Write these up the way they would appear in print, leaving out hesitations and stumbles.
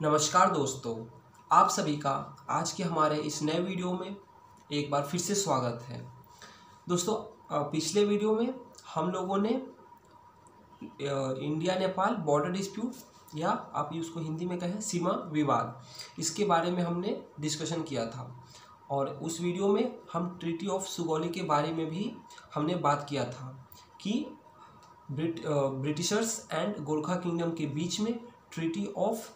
नमस्कार दोस्तों, आप सभी का आज के हमारे इस नए वीडियो में एक बार फिर से स्वागत है। दोस्तों, पिछले वीडियो में हम लोगों ने इंडिया नेपाल बॉर्डर डिस्प्यूट या आप उसको हिंदी में कहें सीमा विवाद, इसके बारे में हमने डिस्कशन किया था। और उस वीडियो में हम ट्रीटी ऑफ सुगौली के बारे में भी हमने बात किया था कि ब्रिटिशर्स एंड गोरखा किंगडम के बीच में ट्रीटी ऑफ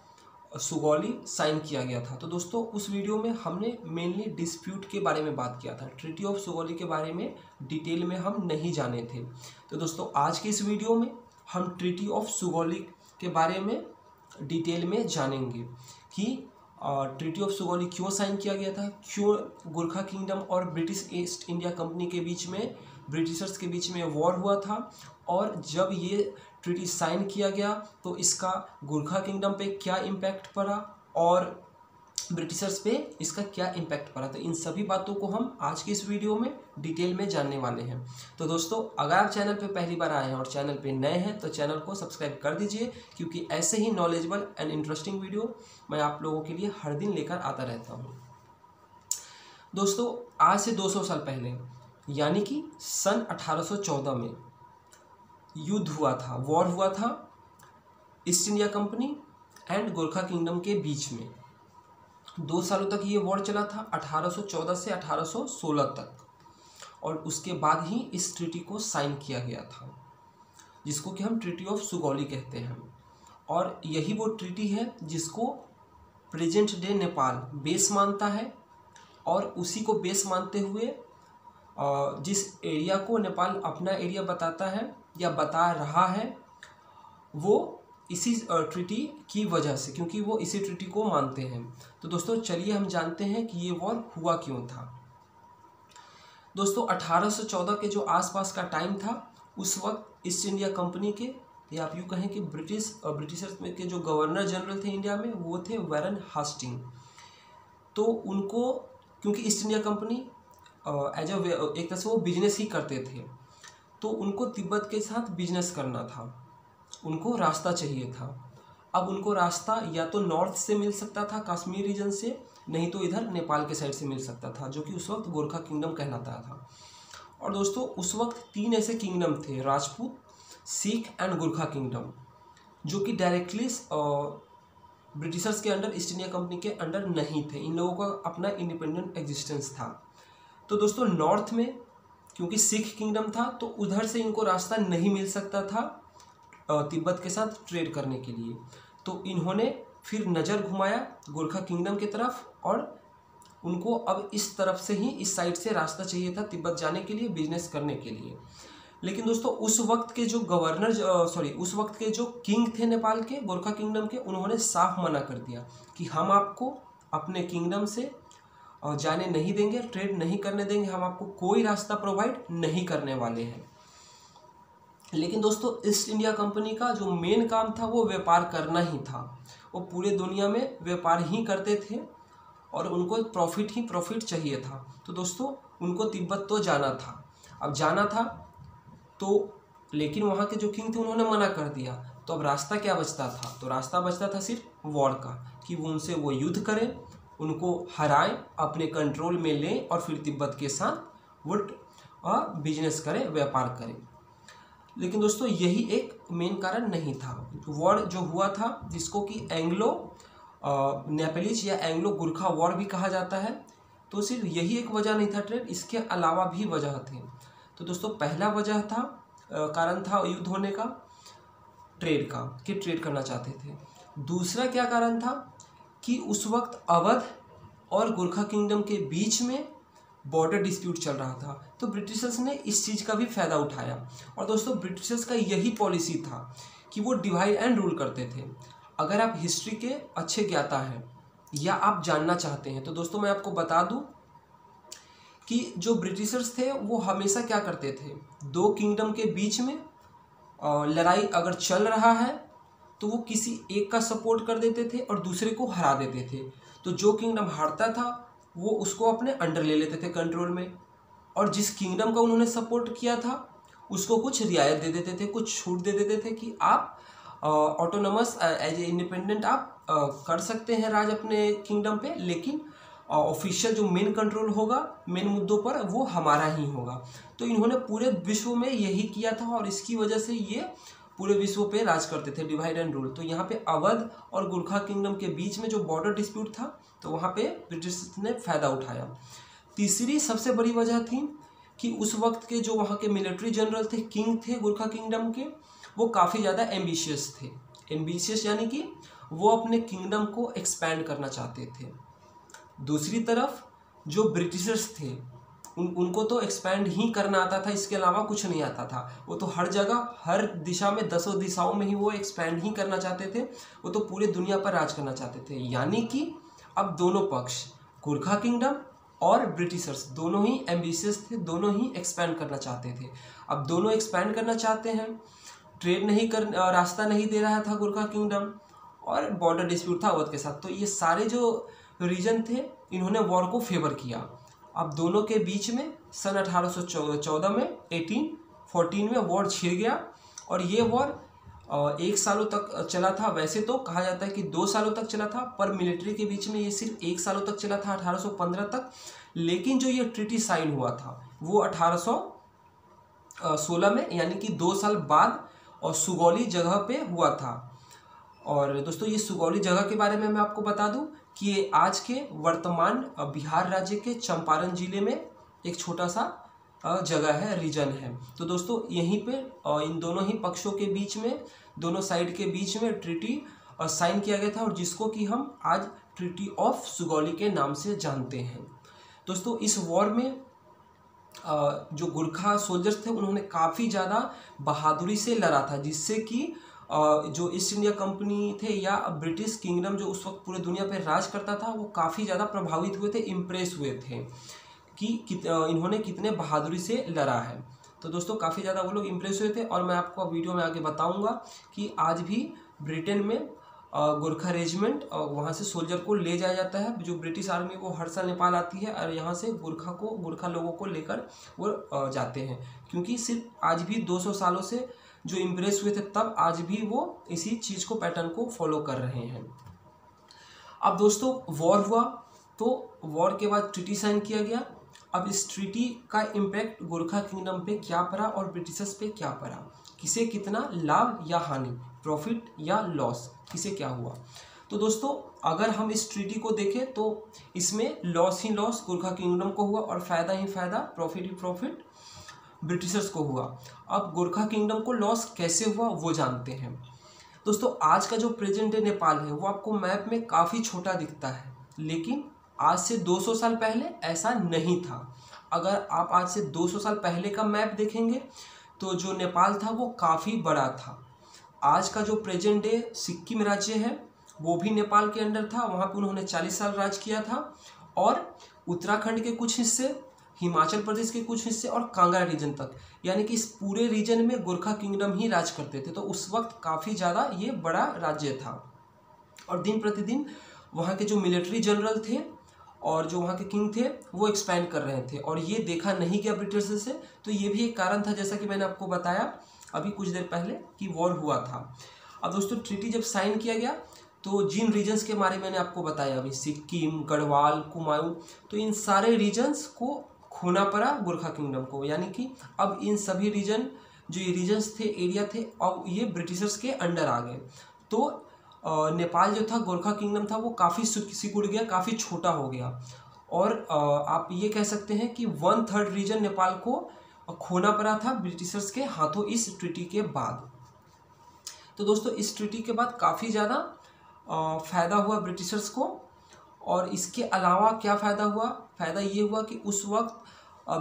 सुगौली साइन किया गया था। तो दोस्तों, उस वीडियो में हमने मेनली डिस्प्यूट के बारे में बात किया था। ट्रीटी ऑफ सुगौली के बारे में डिटेल में हम नहीं जाने थे। तो दोस्तों, आज के इस वीडियो में हम ट्रीटी ऑफ सुगौली के बारे में डिटेल में जानेंगे कि ट्रीटी ऑफ सुगौली क्यों साइन किया गया था, क्यों गोरखा किंगडम और ब्रिटिश ईस्ट इंडिया कंपनी के बीच में, ब्रिटिशर्स के बीच में वॉर हुआ था, और जब ये ट्रीटी साइन किया गया तो इसका गोरखा किंगडम पे क्या इम्पैक्ट पड़ा और ब्रिटिशर्स पे इसका क्या इम्पैक्ट पड़ा। तो इन सभी बातों को हम आज के इस वीडियो में डिटेल में जानने वाले हैं। तो दोस्तों, अगर आप चैनल पे पहली बार आए हैं और चैनल पे नए हैं तो चैनल को सब्सक्राइब कर दीजिए, क्योंकि ऐसे ही नॉलेजेबल एंड इंटरेस्टिंग वीडियो मैं आप लोगों के लिए हर दिन लेकर आता रहता हूँ। दोस्तों, आज से 200 साल पहले यानी कि सन 1814 में युद्ध हुआ था, वॉर हुआ था east India company and Gorkha kingdom के बीच में। 2 सालों तक ये वॉर चला था, 1814 से 1816 तक, और उसके बाद ही इस ट्रीटी को साइन किया गया था, जिसको कि हम ट्रीटी ऑफ सुगौली कहते हैं। और यही वो ट्रीटी है जिसको प्रेजेंट डे नेपाल बेस मानता है, और उसी को बेस मानते हुए जिस एरिया को नेपाल अपना एरिया बताता है या बता रहा है, वो इसी ट्रीटी की वजह से, क्योंकि वो इसी ट्रीटी को मानते हैं। तो दोस्तों, चलिए हम जानते हैं कि ये वॉर हुआ क्यों था। दोस्तों, 1814 के जो आसपास का टाइम था, उस वक्त ईस्ट इंडिया कंपनी के, या आप यूँ कहें कि ब्रिटिशर्स में के जो गवर्नर जनरल थे इंडिया में, वो थे वारेन हास्टिंग। तो उनको, क्योंकि ईस्ट इंडिया कंपनी एज एक तरह से वो बिजनेस ही करते थे, तो उनको तिब्बत के साथ बिजनेस करना था, उनको रास्ता चाहिए था। अब उनको रास्ता या तो नॉर्थ से मिल सकता था, कश्मीर रीजन से, नहीं तो इधर नेपाल के साइड से मिल सकता था, जो कि उस वक्त गोरखा किंगडम कहलाता था। और दोस्तों, उस वक्त 3 ऐसे किंगडम थे, राजपूत, सिख एंड गोरखा किंगडम, जो कि डायरेक्टली ब्रिटिशर्स के अंडर, ईस्ट इंडिया कंपनी के अंडर नहीं थे। इन लोगों का अपना इंडिपेंडेंट एग्जिस्टेंस था। तो दोस्तों, नॉर्थ में क्योंकि सिख किंगडम था, तो उधर से इनको रास्ता नहीं मिल सकता था तिब्बत के साथ ट्रेड करने के लिए। तो इन्होंने फिर नज़र घुमाया गोरखा किंगडम की तरफ, और उनको अब इस तरफ से ही, इस साइड से रास्ता चाहिए था तिब्बत जाने के लिए, बिजनेस करने के लिए। लेकिन दोस्तों, उस वक्त के जो उस वक्त के जो किंग थे नेपाल के, गोरखा किंगडम के, उन्होंने साफ मना कर दिया कि हम आपको अपने किंगडम से जाने नहीं देंगे, ट्रेड नहीं करने देंगे, हम आपको कोई रास्ता प्रोवाइड नहीं करने वाले हैं। लेकिन दोस्तों, ईस्ट इंडिया कंपनी का जो मेन काम था वो व्यापार करना ही था। वो पूरे दुनिया में व्यापार ही करते थे और उनको प्रॉफिट ही प्रॉफिट चाहिए था। तो दोस्तों, उनको तिब्बत तो जाना था। अब जाना था तो, लेकिन वहाँ के जो किंग थे उन्होंने मना कर दिया। तो अब रास्ता क्या बचता था? तो रास्ता बचता था सिर्फ वॉर का, कि वो उनसे वो युद्ध करें, उनको हराएं, अपने कंट्रोल में लें, और फिर तिब्बत के साथ वो बिजनेस करें, व्यापार करें। लेकिन दोस्तों, यही एक मेन कारण नहीं था। वॉर जो हुआ था, जिसको कि एंग्लो नेपालीज या एंग्लो गुरखा वॉर भी कहा जाता है, तो सिर्फ यही एक वजह नहीं था ट्रेड, इसके अलावा भी वजह थे। तो दोस्तों, पहला वजह था, कारण था युद्ध होने का, ट्रेड का, कि ट्रेड करना चाहते थे। दूसरा क्या कारण था कि उस वक्त अवध और गोरखा किंगडम के बीच में बॉर्डर डिस्प्यूट चल रहा था। तो ब्रिटिशर्स ने इस चीज़ का भी फ़ायदा उठाया। और दोस्तों, ब्रिटिशर्स का यही पॉलिसी था कि वो डिवाइड एंड रूल करते थे। अगर आप हिस्ट्री के अच्छे ज्ञाता हैं या आप जानना चाहते हैं, तो दोस्तों मैं आपको बता दूं कि जो ब्रिटिशर्स थे वो हमेशा क्या करते थे, 2 किंगडम के बीच में लड़ाई अगर चल रहा है तो वो किसी एक का सपोर्ट कर देते थे और दूसरे को हरा देते थे। तो जो किंगडम हारता था वो उसको अपने अंडर ले लेते थे, कंट्रोल में, और जिस किंगडम का उन्होंने सपोर्ट किया था उसको कुछ रियायत दे देते थे, कुछ छूट दे देते थे कि आप ऑटोनमस एज ए इंडिपेंडेंट आप कर सकते हैं राज अपने किंगडम पे, लेकिन ऑफिशियल जो मेन कंट्रोल होगा मेन मुद्दों पर वो हमारा ही होगा। तो इन्होंने पूरे विश्व में यही किया था और इसकी वजह से ये पूरे विश्व पे राज करते थे, डिवाइड एंड रूल। तो यहाँ पे अवध और गोरखा किंगडम के बीच में जो बॉर्डर डिस्प्यूट था तो वहाँ पे ब्रिटिश ने फायदा उठाया। तीसरी सबसे बड़ी वजह थी कि उस वक्त के जो वहाँ के मिलिट्री जनरल थे, किंग थे गोरखा किंगडम के, वो काफ़ी ज़्यादा एम्बिशियस थे। एम्बिशियस यानी कि वो अपने किंगडम को एक्सपैंड करना चाहते थे। दूसरी तरफ जो ब्रिटिशर्स थे उनको तो एक्सपैंड ही करना आता था, इसके अलावा कुछ नहीं आता था। वो तो हर जगह हर दिशा में 10 दिशाओं में ही वो एक्सपैंड ही करना चाहते थे, वो तो पूरे दुनिया पर राज करना चाहते थे। यानी कि अब दोनों पक्ष गोरखा किंगडम और ब्रिटिशर्स दोनों ही एम्बिशियस थे, दोनों ही एक्सपैंड करना चाहते थे। अब दोनों एक्सपैंड करना चाहते हैं, ट्रेड नहीं कर रास्ता नहीं दे रहा था गोरखा किंगडम, और बॉर्डर डिस्प्यूट था अवध के साथ। तो ये सारे जो रीजन थे इन्होंने वॉर को फेवर किया। अब दोनों के बीच में सन 1814 में 1814 में वॉर छिड़ गया और ये वॉर 1 सालों तक चला था। वैसे तो कहा जाता है कि 2 सालों तक चला था, पर मिलिट्री के बीच में ये सिर्फ 1 सालों तक चला था, 1815 तक। लेकिन जो ये ट्रीटी साइन हुआ था वो 1816 में, यानी कि 2 साल बाद, और सुगौली जगह पे हुआ था। और दोस्तों ये सुगौली जगह के बारे में मैं आपको बता दूं कि ये आज के वर्तमान बिहार राज्य के चंपारण जिले में एक छोटा सा जगह है, रीजन है। तो दोस्तों यहीं पे इन दोनों ही पक्षों के बीच में, दोनों साइड के बीच में ट्रीटी साइन किया गया था, और जिसको कि हम आज ट्रीटी ऑफ सुगौली के नाम से जानते हैं। दोस्तों इस वॉर में जो गोरखा सोल्जर्स थे उन्होंने काफ़ी ज़्यादा बहादुरी से लड़ा था, जिससे कि जो ईस्ट इंडिया कंपनी थे या ब्रिटिश किंगडम जो उस वक्त पूरे दुनिया पर राज करता था, वो काफ़ी ज़्यादा प्रभावित हुए थे, इम्प्रेस हुए थे कि इन्होंने कितने बहादुरी से लड़ा है। तो दोस्तों काफ़ी ज़्यादा वो लोग इम्प्रेस हुए थे। और मैं आपको वीडियो में आगे बताऊंगा कि आज भी ब्रिटेन में गोरखा रेजिमेंट वहाँ से सोल्जर को ले जाया जाता है। जो ब्रिटिश आर्मी वो हर साल नेपाल आती है और यहाँ से गोरखा लोगों को लेकर वो जाते हैं, क्योंकि सिर्फ आज भी 200 सालों से जो इम्प्रेस हुए थे तब आज भी वो इसी चीज़ को, पैटर्न को फॉलो कर रहे हैं। अब दोस्तों वॉर हुआ, तो वॉर के बाद ट्रीटी साइन किया गया। अब इस ट्रीटी का इम्पैक्ट गोरखा किंगडम पे क्या पड़ा और ब्रिटिशर्स पे क्या पड़ा, किसे कितना लाभ या हानि, प्रॉफिट या लॉस, किसे क्या हुआ। तो दोस्तों अगर हम इस ट्रीटी को देखें तो इसमें लॉस ही लॉस गोरखा किंगडम को हुआ और फ़ायदा ही फ़ायदा, प्रॉफिट ही प्रॉफिट ब्रिटिशर्स को हुआ। अब गोरखा किंगडम को लॉस कैसे हुआ वो जानते हैं। दोस्तों आज का जो प्रेजेंट डे नेपाल है वो आपको मैप में काफ़ी छोटा दिखता है, लेकिन आज से 200 साल पहले ऐसा नहीं था। अगर आप आज से 200 साल पहले का मैप देखेंगे तो जो नेपाल था वो काफ़ी बड़ा था। आज का जो प्रेजेंट डे सिक्किम राज्य है वो भी नेपाल के अंडर था, वहाँ पे उन्होंने 40 साल राज किया था। और उत्तराखंड के कुछ हिस्से, हिमाचल प्रदेश के कुछ हिस्से और कांगड़ा रीजन तक, यानी कि इस पूरे रीजन में गोरखा किंगडम ही राज करते थे। तो उस वक्त काफ़ी ज़्यादा ये बड़ा राज्य था और दिन प्रतिदिन वहाँ के जो मिलिट्री जनरल थे और जो वहाँ के किंग थे वो एक्सपैंड कर रहे थे और ये देखा नहीं गया ब्रिटिशर्स से। तो ये भी एक कारण था, जैसा कि मैंने आपको बताया अभी कुछ देर पहले, कि वॉर हुआ था। अब दोस्तों ट्रीटी जब साइन किया गया तो जिन रीजन्स के बारे में मैंने आपको बताया अभी, सिक्किम, गढ़वाल, कुमाऊं, तो इन सारे रीजन्स को खोना पड़ा गोरखा किंगडम को। यानी कि अब इन सभी रीजन, जो ये रीजन्स थे, एरिया थे, अब ये ब्रिटिशर्स के अंडर आ गए। तो नेपाल जो था, गोरखा किंगडम था, वो काफ़ी सिकुड़ गया, काफ़ी छोटा हो गया। और आप ये कह सकते हैं कि 1/3 रीजन नेपाल को खोना पड़ा था ब्रिटिशर्स के हाथों इस ट्रीटी के बाद। तो दोस्तों इस ट्रीटी के बाद काफ़ी ज़्यादा फ़ायदा हुआ ब्रिटिशर्स को। और इसके अलावा क्या फ़ायदा हुआ? फ़ायदा ये हुआ कि उस वक्त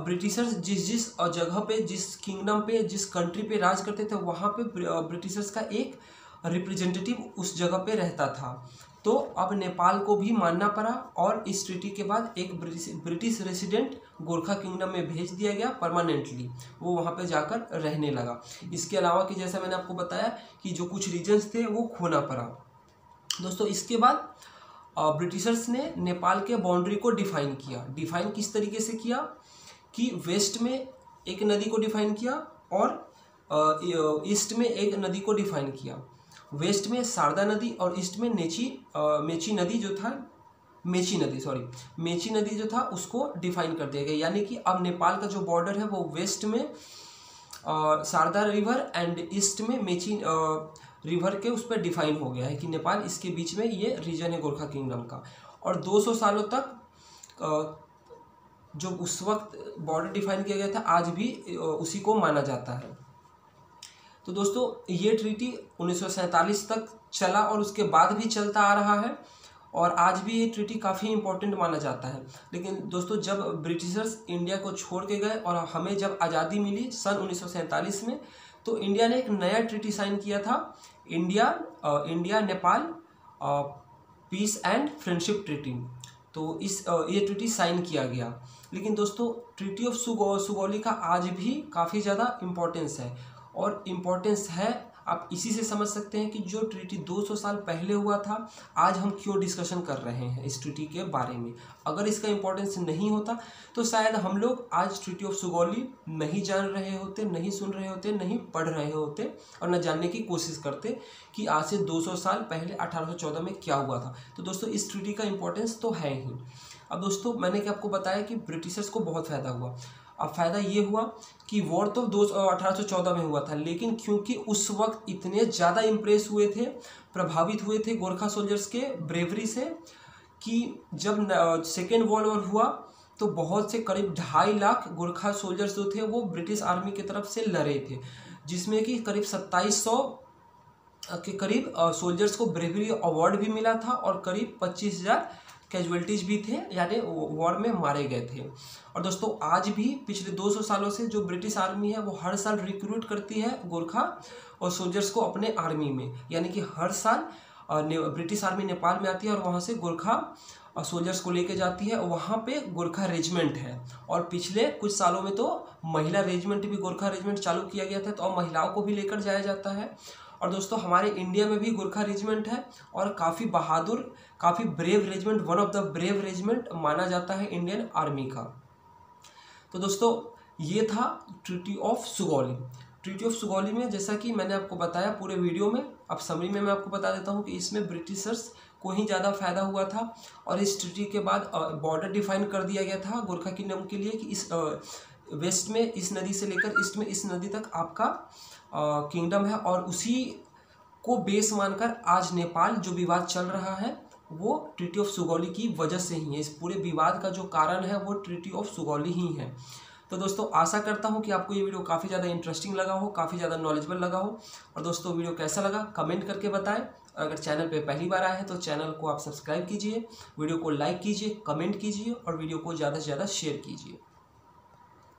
ब्रिटिशर्स जिस जगह पे, जिस किंगडम पे, जिस कंट्री पे राज करते थे, वहाँ पे ब्रिटिशर्स का एक रिप्रेजेंटेटिव उस जगह पे रहता था। तो अब नेपाल को भी मानना पड़ा और इस ट्रीटी के बाद एक ब्रिटिश रेसिडेंट गोरखा किंगडम में भेज दिया गया परमानेंटली, वो वहाँ पे जाकर रहने लगा। इसके अलावा कि जैसा मैंने आपको बताया कि जो कुछ रीजन्स थे वो खोना पड़ा। दोस्तों इसके बाद ब्रिटिशर्स ने नेपाल के बाउंड्री को डिफाइन किया। डिफाइन किस तरीके से किया कि वेस्ट में एक नदी को डिफाइन किया और ईस्ट में एक नदी को डिफाइन किया। वेस्ट में शारदा नदी और ईस्ट में मेची नदी जो था, मेची नदी जो था उसको डिफाइन कर दिया गया। यानी कि अब नेपाल का जो बॉर्डर है वो वेस्ट में शारदा रिवर एंड ईस्ट में मेची रिवर के उस पर डिफाइन हो गया है कि नेपाल इसके बीच में ये रीजन है गोरखा किंगडम का। और 200 सालों तक जो उस वक्त बॉर्डर डिफाइन किया गया था आज भी उसी को माना जाता है। तो दोस्तों ये ट्रीटी 1947 तक चला और उसके बाद भी चलता आ रहा है और आज भी ये ट्रीटी काफ़ी इंपॉर्टेंट माना जाता है। लेकिन दोस्तों जब ब्रिटिशर्स इंडिया को छोड़ के गए और हमें जब आज़ादी मिली सन 1947 में, तो इंडिया ने एक नया ट्रीटी साइन किया था, India Nepal peace and friendship treaty. तो ये ट्रीटी साइन किया गया। लेकिन दोस्तों ट्रीटी ऑफ सुगौली का आज भी काफ़ी ज़्यादा इम्पोर्टेंस है और इम्पोर्टेंस है आप इसी से समझ सकते हैं कि जो ट्रीटी 200 साल पहले हुआ था आज हम क्यों डिस्कशन कर रहे हैं इस ट्रीटी के बारे में। अगर इसका इम्पोर्टेंस नहीं होता तो शायद हम लोग आज ट्रीटी ऑफ सुगौली नहीं जान रहे होते, नहीं सुन रहे होते, नहीं पढ़ रहे होते और न जानने की कोशिश करते कि आज से 200 साल पहले 1814 में क्या हुआ था। तो दोस्तों इस ट्रीटी का इम्पोर्टेंस तो है ही। अब दोस्तों मैंने क्या आपको बताया कि ब्रिटिशर्स को बहुत फ़ायदा हुआ। अब फ़ायदा ये हुआ कि वॉर तो 1814 में हुआ था, लेकिन क्योंकि उस वक्त इतने ज़्यादा इम्प्रेस हुए थे, प्रभावित हुए थे गोरखा सोल्जर्स के ब्रेवरी से कि जब सेकेंड वर्ल्ड वॉर हुआ तो बहुत से करीब 2.5 लाख गोरखा सोल्जर्स जो थे वो ब्रिटिश आर्मी की तरफ से लड़े थे, जिसमें कि करीब 2700 के करीब सोल्जर्स को ब्रेवरी अवार्ड भी मिला था और करीब 25,000 कैजुअलिटीज़ भी थे, यानी वॉर में मारे गए थे। और दोस्तों आज भी पिछले 200 सालों से जो ब्रिटिश आर्मी है वो हर साल रिक्रूट करती है गोरखा और सोल्जर्स को अपने आर्मी में, यानी कि हर साल ब्रिटिश आर्मी नेपाल में आती है और वहाँ से गोरखा सोल्जर्स को लेके जाती है। वहाँ पे गोरखा रेजिमेंट है और पिछले कुछ सालों में तो महिला रेजिमेंट भी, गोरखा रेजिमेंट चालू किया गया था, तो अब महिलाओं को भी लेकर जाया जाता है। और दोस्तों हमारे इंडिया में भी गोरखा रेजिमेंट है और काफ़ी बहादुर, काफ़ी brave regiment, one of the brave regiment माना जाता है इंडियन आर्मी का। तो दोस्तों ये था treaty of Sugauli. Treaty of Sugauli में जैसा कि मैंने आपको बताया पूरे वीडियो में, अब समरी में मैं आपको बता देता हूँ कि इसमें ब्रिटिशर्स को ही ज़्यादा फायदा हुआ था और इस ट्रीटी के बाद बॉर्डर डिफाइन कर दिया गया था गोरखा किंगडम के लिए कि इस वेस्ट में इस नदी से लेकर ईस्ट में इस नदी तक आपका किंगडम है। और उसी को बेस मानकर आज नेपाल जो विवाद चल रहा है वो ट्रीटी ऑफ सुगौली की वजह से ही है। इस पूरे विवाद का जो कारण है वो ट्रीटी ऑफ सुगौली ही है। तो दोस्तों आशा करता हूँ कि आपको ये वीडियो काफ़ी ज़्यादा इंटरेस्टिंग लगा हो, काफ़ी ज़्यादा नॉलेजेबल लगा हो। और दोस्तों वीडियो कैसा लगा कमेंट करके बताएं। अगर चैनल पे पहली बार आए हैं तो चैनल को आप सब्सक्राइब कीजिए, वीडियो को लाइक कीजिए, कमेंट कीजिए और वीडियो को ज़्यादा से ज़्यादा शेयर कीजिए।